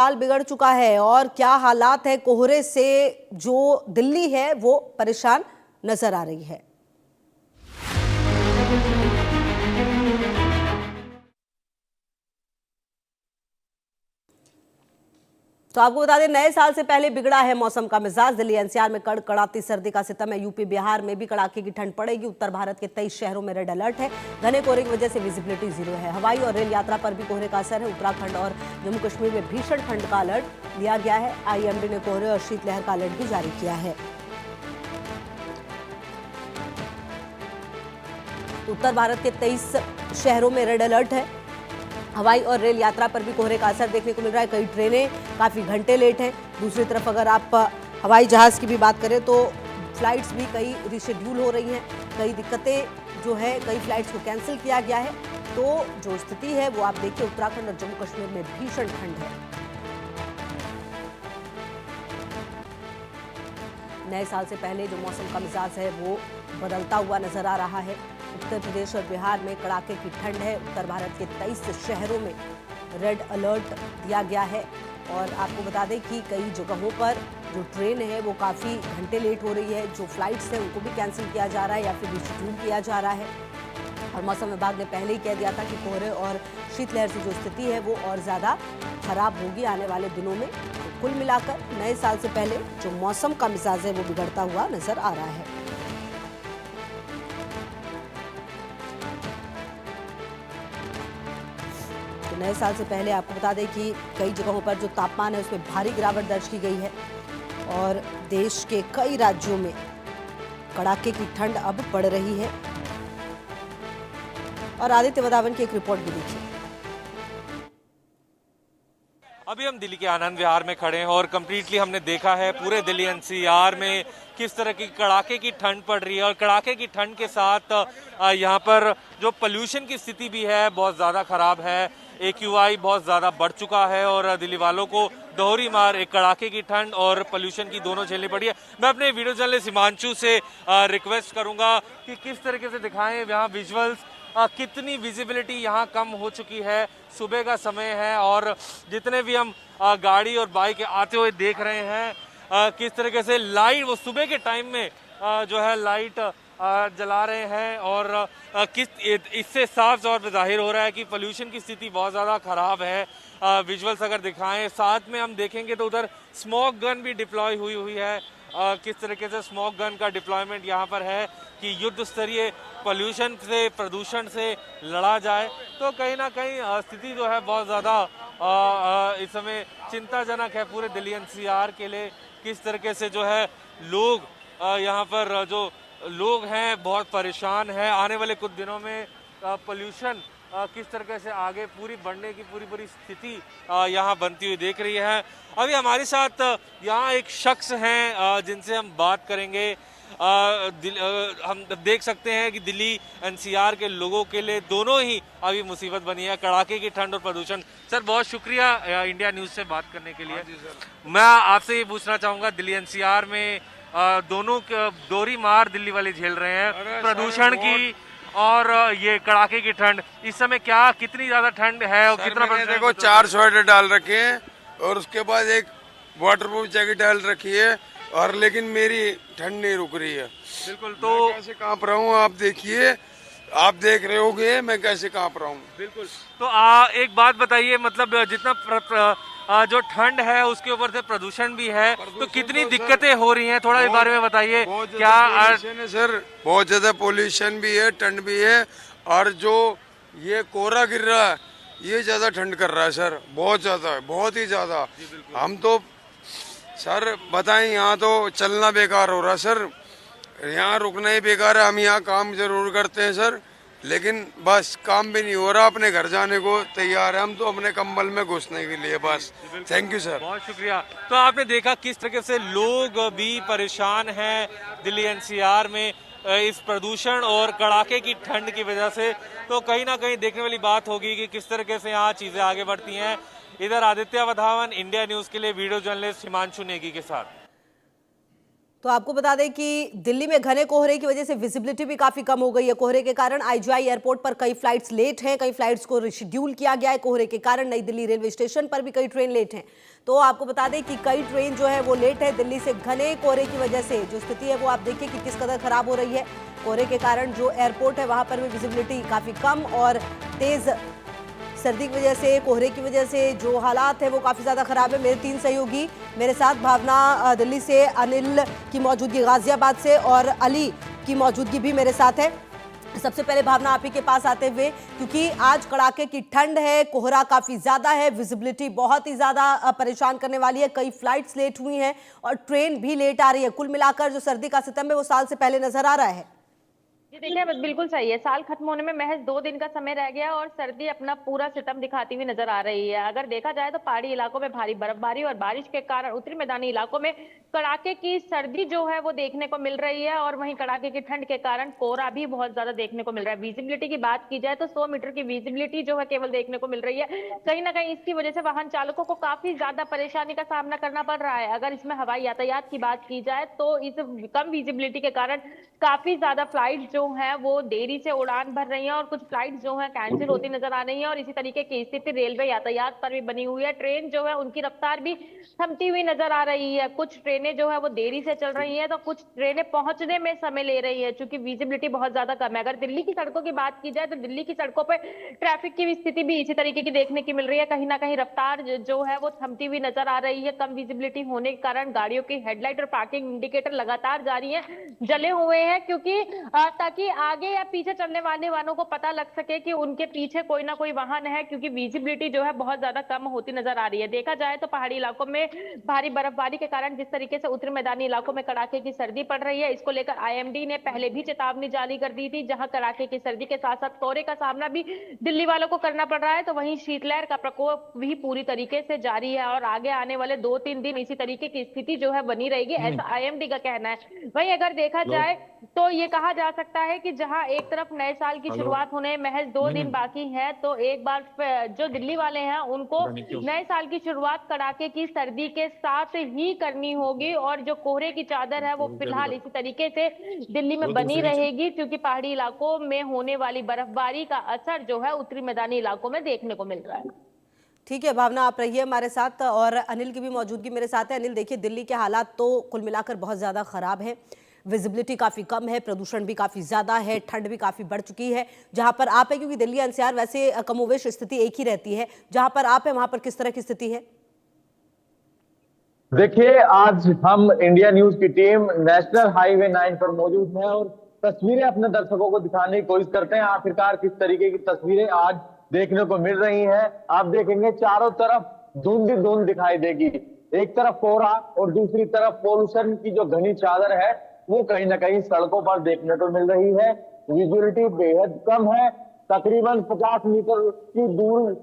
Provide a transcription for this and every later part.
हाल बिगड़ चुका है और क्या हालात है कोहरे से जो दिल्ली है वो परेशान नजर आ रही है। तो आपको बता दें, नए साल से पहले बिगड़ा है मौसम का मिजाज। दिल्ली एनसीआर में कड़कड़ाती सर्दी का सितम है। यूपी बिहार में भी कड़ाके की ठंड पड़ेगी। उत्तर भारत के 23 शहरों में रेड अलर्ट है। घने कोहरे की वजह से विजिबिलिटी जीरो है। हवाई और रेल यात्रा पर भी कोहरे का असर है। उत्तराखंड और जम्मू कश्मीर में भीषण ठंड का अलर्ट दिया गया है। आईएमडी ने कोहरे और शीतलहर का अलर्ट भी जारी किया है। उत्तर भारत के 23 शहरों में रेड अलर्ट है। हवाई और रेल यात्रा पर भी कोहरे का असर देखने को मिल रहा है। कई ट्रेनें काफ़ी घंटे लेट हैं। दूसरी तरफ अगर आप हवाई जहाज़ की भी बात करें तो फ्लाइट्स भी कई रिशेड्यूल हो रही हैं। कई दिक्कतें जो है, कई फ्लाइट्स को कैंसिल किया गया है। तो जो स्थिति है वो आप देखिए, उत्तराखंड और जम्मू कश्मीर में भीषण ठंड है। नए साल से पहले जो मौसम का मिजाज है वो बदलता हुआ नजर आ रहा है। उत्तर प्रदेश और बिहार में कड़ाके की ठंड है। उत्तर भारत के 23 शहरों में रेड अलर्ट दिया गया है। और आपको बता दें कि कई जगहों पर जो ट्रेन है वो काफ़ी घंटे लेट हो रही है। जो फ्लाइट्स हैं उनको भी कैंसिल किया जा रहा है या फिर रिशेड्यूल किया जा रहा है। और मौसम विभाग ने पहले ही कह दिया था कि कोहरे और शीतलहर से जो स्थिति है वो और ज़्यादा खराब होगी आने वाले दिनों में। तो कुल मिलाकर नए साल से पहले जो मौसम का मिजाज है वो बिगड़ता हुआ नजर आ रहा है। नए साल से पहले आपको बता दें कि कई जगहों पर जो तापमान है उसमें भारी गिरावट दर्ज की गई है। और देश के कई राज्यों में कड़ाके की ठंड अब पड़ रही है। और आदित्य वधावन की एक रिपोर्ट भी देखिए। अभी हम दिल्ली के आनंद विहार में खड़े हैं और कंप्लीटली हमने देखा है पूरे दिल्ली एनसीआर में किस तरह की कड़ाके की ठंड पड़ रही है। और कड़ाके की ठंड के साथ यहाँ पर जो पोल्यूशन की स्थिति भी है बहुत ज़्यादा खराब है। AQI बहुत ज़्यादा बढ़ चुका है और दिल्ली वालों को दोहरी मार, एक कड़ाके की ठंड और पोल्यूशन की दोनों झेलनी पड़ी है। मैं अपने वीडियो जर्नलिस्ट हिमांशु से रिक्वेस्ट करूंगा कि किस तरीके से दिखाएं यहाँ विजुअल्स, कितनी विजिबिलिटी यहाँ कम हो चुकी है। सुबह का समय है और जितने भी हम गाड़ी और बाइक आते हुए देख रहे हैं किस तरीके से लाइट वो सुबह के टाइम में जो है लाइट जला रहे हैं। और किस इससे साफ तौर पर जाहिर हो रहा है कि पोल्यूशन की स्थिति बहुत ज़्यादा ख़राब है। विजुअल्स अगर दिखाएं, साथ में हम देखेंगे तो उधर स्मोक गन भी डिप्लॉय हुई है। किस तरीके से स्मोक गन का डिप्लॉयमेंट यहाँ पर है कि युद्ध स्तरीय पोल्यूशन से, प्रदूषण से लड़ा जाए। तो कहीं ना कहीं स्थिति जो है बहुत ज़्यादा इस समय चिंताजनक है पूरे दिल्ली एनसीआर के लिए। किस तरीके से जो है लोग यहाँ पर जो लोग हैं बहुत परेशान हैं। आने वाले कुछ दिनों में पोल्यूशन किस तरीके से आगे पूरी बढ़ने की पूरी स्थिति यहाँ बनती हुई देख रही है। अभी हमारे साथ यहाँ एक शख्स हैं जिनसे हम बात करेंगे। हम देख सकते हैं कि दिल्ली एनसीआर के लोगों के लिए दोनों ही अभी मुसीबत बनी है, कड़ाके की ठंड और प्रदूषण। सर बहुत शुक्रिया इंडिया न्यूज़ से बात करने के लिए। मैं आपसे ये पूछना चाहूँगा, दिल्ली एनसीआर में दोनों दोहरी मार दिल्ली वाले झेल रहे हैं, प्रदूषण की और ये कड़ाके की ठंड। इस समय क्या कितनी ज्यादा ठंड है और कितना? देखो 4 स्वेटर डाल रखे हैं और उसके बाद एक वाटरप्रूफ जैकेट डाल रखी है और लेकिन मेरी ठंड नहीं रुक रही है। बिल्कुल। तो मैं कैसे कांप रहा हूँ आप देखिए, आप देख रहे होगे मैं कैसे कांप रहा हूँ। बिल्कुल। तो एक बात बताइए, मतलब जितना जो ठंड है उसके ऊपर से प्रदूषण भी है, तो कितनी दिक्कतें हो रही हैं, थोड़ा इस बारे में बताइए। क्या सर बहुत ज्यादा पोल्यूशन भी है, ठंड भी है और जो ये कोहरा गिर रहा है ये ज्यादा ठंड कर रहा है सर, बहुत ज्यादा है, बहुत ही ज्यादा। हम तो सर बताएं, यहाँ तो चलना बेकार हो रहा है सर, यहाँ रुकना ही बेकार है। हम यहाँ काम जरूर करते हैं सर, लेकिन बस काम भी नहीं हो रहा। अपने घर जाने को तैयार है हम तो, अपने कंबल में घुसने के लिए बस। थैंक यू सर, बहुत शुक्रिया। तो आपने देखा किस तरीके से लोग भी परेशान हैं दिल्ली एनसीआर में इस प्रदूषण और कड़ाके की ठंड की वजह से। तो कहीं ना कहीं देखने वाली बात होगी कि किस तरीके से यहाँ चीजें आगे बढ़ती हैं। इधर आदित्य वधावन, इंडिया न्यूज के लिए वीडियो जर्नलिस्ट हिमांशु नेगी के साथ। तो आपको बता दें कि दिल्ली में घने कोहरे की वजह से विजिबिलिटी भी काफी कम हो गई है। कोहरे के कारण आईजीआई एयरपोर्ट पर कई फ्लाइट्स लेट हैं, कई फ्लाइट्स को रिशेड्यूल किया गया है कोहरे के कारण। नई दिल्ली रेलवे स्टेशन पर भी कई ट्रेन लेट हैं। तो आपको बता दें कि कई ट्रेन जो है वो लेट है दिल्ली से। घने कोहरे की वजह से जो स्थिति है वो आप देखिए कि किस कदर खराब हो रही है। कोहरे के कारण जो एयरपोर्ट है वहां पर भी विजिबिलिटी काफी कम और तेज सर्दी की वजह से, कोहरे की वजह से जो हालात है वो काफ़ी ज़्यादा ख़राब है। मेरे 3 सहयोगी मेरे साथ, भावना दिल्ली से, अनिल की मौजूदगी गाज़ियाबाद से और अली की मौजूदगी भी मेरे साथ है। सबसे पहले भावना आप ही के पास आते हुए, क्योंकि आज कड़ाके की ठंड है, कोहरा काफ़ी ज़्यादा है, विजिबिलिटी बहुत ही ज़्यादा परेशान करने वाली है, कई फ्लाइट्स लेट हुई हैं और ट्रेन भी लेट आ रही है। कुल मिलाकर जो सर्दी का सितम है वो साल से पहले नज़र आ रहा है। जी देखिए, बिल्कुल सही है। साल खत्म होने में महज 2 दिन का समय रह गया और सर्दी अपना पूरा सितम दिखाती हुई नजर आ रही है। अगर देखा जाए तो पहाड़ी इलाकों में भारी बर्फबारी और बारिश के कारण उत्तरी मैदानी इलाकों में कड़ाके की सर्दी जो है वो देखने को मिल रही है और वहीं कड़ाके की ठंड के कारण कोहरा भी बहुत ज्यादा देखने को मिल रहा है। विजिबिलिटी की बात की जाए तो 100 मीटर की विजिबिलिटी जो है केवल देखने को मिल रही है। कहीं ना कहीं इसकी वजह से वाहन चालकों को काफी ज्यादा परेशानी का सामना करना पड़ रहा है। अगर इसमें हवाई यातायात की बात की जाए तो इस कम विजिबिलिटी के कारण काफी ज्यादा फ्लाइट जो है वो देरी से उड़ान भर रही हैं और कुछ फ्लाइट जो है कैंसिल होती नजर आ रही हैं और इसी तरीके की स्थिति रेलवे यातायात पर भी बनी हुई है। ट्रेन जो है उनकी रफ्तार भी थमती हुई नजर आ रही है। कुछ ट्रेनें जो है वो देरी से चल रही हैं तो कुछ ट्रेनें पहुंचने में समय ले रही है क्योंकि विजिबिलिटी बहुत ज्यादा कम है। अगर दिल्ली की सड़कों की बात की जाए तो दिल्ली की सड़कों पर ट्रैफिक की स्थिति भी इसी तरीके की देखने की मिल रही है। कहीं ना कहीं रफ्तार जो है वो थमती हुई नजर आ रही है। कम विजिबिलिटी होने के कारण गाड़ियों की हेडलाइट और पार्किंग इंडिकेटर लगातार जारी है, जले हुए हैं, क्योंकि ताकि आगे या पीछे चलने वाले वाहनों को पता लग सके कि उनके पीछे कोई ना कोई वाहन है, क्योंकि विजिबिलिटी जो है बहुत ज्यादा कम होती नजर आ रही है। देखा जाए तो पहाड़ी इलाकों में भारी बर्फबारी के कारण जिस तरीके से उत्तरी मैदानी इलाकों में कड़ाके की सर्दी पड़ रही है, इसको लेकर आईएमडी ने पहले भी चेतावनी जारी कर दी थी। जहां कड़ाके की सर्दी के साथ साथ कोहरे का सामना भी दिल्ली वालों को करना पड़ रहा है, तो वहीं शीतलहर का प्रकोप भी पूरी तरीके से जारी है और आगे आने वाले 2-3 दिन इसी तरीके की स्थिति जो है बनी रहेगी, ऐसा आईएमडी का कहना है। वहीं अगर देखा जाए तो ये कहा जा सकता है कि जहां एक तरफ नए साल की शुरुआत होने महज 2 दिन बाकी है, तो एक बार जो दिल्ली वाले हैं उनको नए साल की शुरुआत कड़ाके की सर्दी के साथ ही करनी होगी और जो कोहरे की चादर है वो फिलहाल इसी तरीके से दिल्ली में बनी रहेगी, क्योंकि पहाड़ी इलाकों में होने वाली बर्फबारी का असर जो है उत्तरी मैदानी इलाकों में देखने को मिल रहा है। ठीक है भावना, आप रहिए हमारे साथ और अनिल की भी मौजूदगी मेरे साथ है। अनिल, देखिए दिल्ली के हालात तो कुल मिलाकर बहुत ज़्यादा ख़राब है। विजिबिलिटी काफ़ी कम है, प्रदूषण भी काफ़ी ज़्यादा है, ठंड भी काफ़ी बढ़ चुकी है। जहां पर आप है, क्योंकि दिल्ली एनसीआर वैसे कमोवेश स्थिति एक ही रहती है, जहां पर आप है वहां पर किस तरह की स्थिति है? देखिए, आज हम इंडिया न्यूज की टीम नेशनल हाईवे 9 पर मौजूद है और तस्वीरें अपने दर्शकों को दिखाने की कोशिश करते हैं। आखिरकार किस तरीके की तस्वीरें आज देखने को मिल रही हैं। आप देखेंगे चारों तरफ धुंध ही धुंध दिखाई देगी। एक तरफ कोहरा और दूसरी तरफ पोल्यूशन की जो घनी चादर है वो कहीं ना कहीं सड़कों पर देखने को मिल रही है। विजुअलिटी बेहद कम है, तकरीबन 50 मीटर की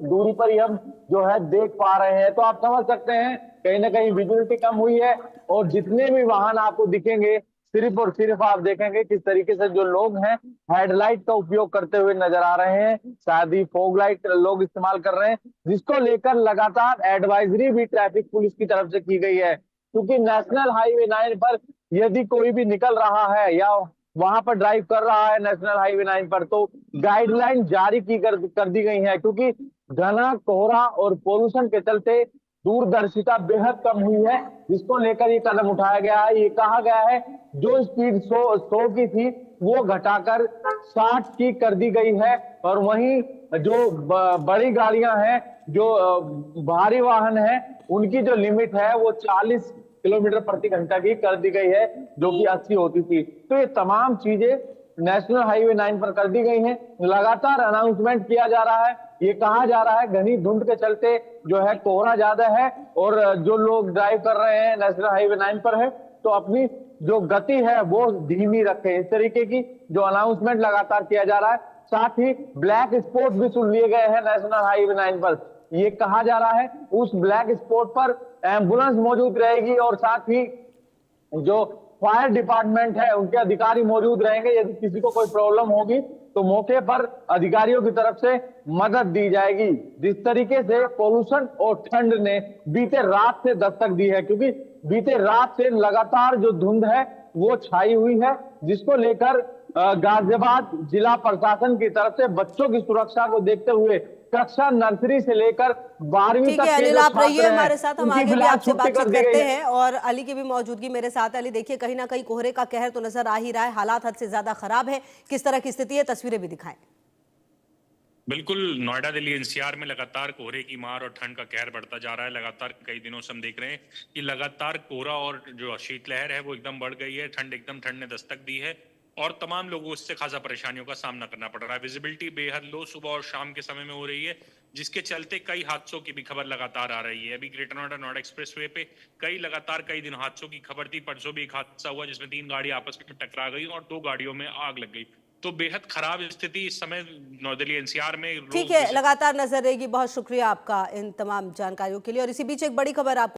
दूरी पर ही हम जो है देख पा रहे हैं। तो आप समझ सकते हैं कहीं ना कहीं विजुअलिटी कम हुई है और जितने भी वाहन आपको दिखेंगे सिर्फ और सिर्फ आप देखेंगे किस तरीके से जो लोग हैं हेडलाइट का उपयोग करते हुए नजर आ रहे हैं। शायद ही फॉग लाइट लोग इस्तेमाल कर रहे हैं, जिसको लेकर लगातार एडवाइजरी भी ट्रैफिक पुलिस की तरफ से की गई है। क्योंकि नेशनल हाईवे 9 पर यदि कोई भी निकल रहा है या वहां पर ड्राइव कर रहा है नेशनल हाईवे 9 पर, तो गाइडलाइन जारी कर दी गई है। क्योंकि घना कोहरा और पोल्यूशन के चलते दूरदर्शिता बेहद कम हुई है, जिसको लेकर ये कदम उठाया गया है। ये कहा गया है जो स्पीड 100 की थी वो घटाकर 60 की कर दी गई है और वहीं जो बड़ी गाड़ियां हैं, जो भारी वाहन है, उनकी जो लिमिट है वो 40 किलोमीटर प्रति घंटा की कर दी गई है, जो कि 80 होती थी। तो ये तमाम चीजें नेशनल हाईवे 9 पर कर दी गई हैं। लगातार अनाउंसमेंट किया जा रहा है। ये कहा जा रहा है घनी धुंध के चलते जो है कोहरा ज्यादा है और जो लोग ड्राइव कर रहे हैं नेशनल हाईवे 9 पर है तो अपनी जो गति है वो धीमी रखें। इस तरीके की जो अनाउंसमेंट लगातार किया जा रहा है। साथ ही ब्लैक स्पॉट भी चुन लिए गए हैं नेशनल हाईवे 9 पर। ये कहा जा रहा है उस ब्लैक स्पॉट पर एम्बुलेंस मौजूद रहेगी और साथ ही जो फायर डिपार्टमेंट है उनके अधिकारी मौजूद रहेंगे। यदि किसी को कोई प्रॉब्लम होगी तो मौके पर अधिकारियों की तरफ से मदद दी जाएगी। जिस तरीके से पोल्यूशन और ठंड ने बीते रात से दस्तक दी है, क्योंकि बीते रात से लगातार जो धुंध है वो छाई हुई है, जिसको लेकर गाजियाबाद जिला प्रशासन की तरफ से बच्चों की सुरक्षा को देखते हुए कक्षा नर्सरी से लेकर 12वीं ठीक तक है के अनिल, जो आप रहिए छात्र हैं, हमारे साथ, हम उनकी आगे भी फिलहाल आपसे छुट्टी बातचीत कर दी गई करते है। हैं। और अली की भी मौजूदगी मेरे साथ है। अली, देखिए कहीं ना कहीं कोहरे का कहर तो नजर आ ही रहा है, हालात हद से ज्यादा खराब है। किस तरह की स्थिति है, तस्वीरें भी दिखाएं। बिल्कुल, नोएडा दिल्ली एनसीआर में लगातार कोहरे की मार और ठंड का कहर बढ़ता जा रहा है। लगातार कई दिनों से हम देख रहे हैं कि लगातार कोहरा और जो शीतलहर है वो एकदम बढ़ गई है। ठंड ने दस्तक दी है और तमाम लोगों को इससे खासा परेशानियों का सामना करना पड़ रहा है। विजिबिलिटी बेहद लो सुबह और शाम के समय में हो रही है, जिसके चलते कई हादसों की भी खबर लगातार आ रही है। अभी ग्रेटर नोएडा नोएडा एक्सप्रेसवे पे कई दिन हादसों की खबर थी। परसों भी एक हादसा हुआ जिसमें 3 गाड़ी आपस में टकरा गई और 2 गाड़ियों में आग लग गई। तो बेहद खराब स्थिति इस समय दिल्ली एनसीआर में। ठीक है, लगातार नजर रहेगी। बहुत शुक्रिया आपका इन तमाम जानकारियों के लिए। और इसी बीच एक बड़ी खबर आपको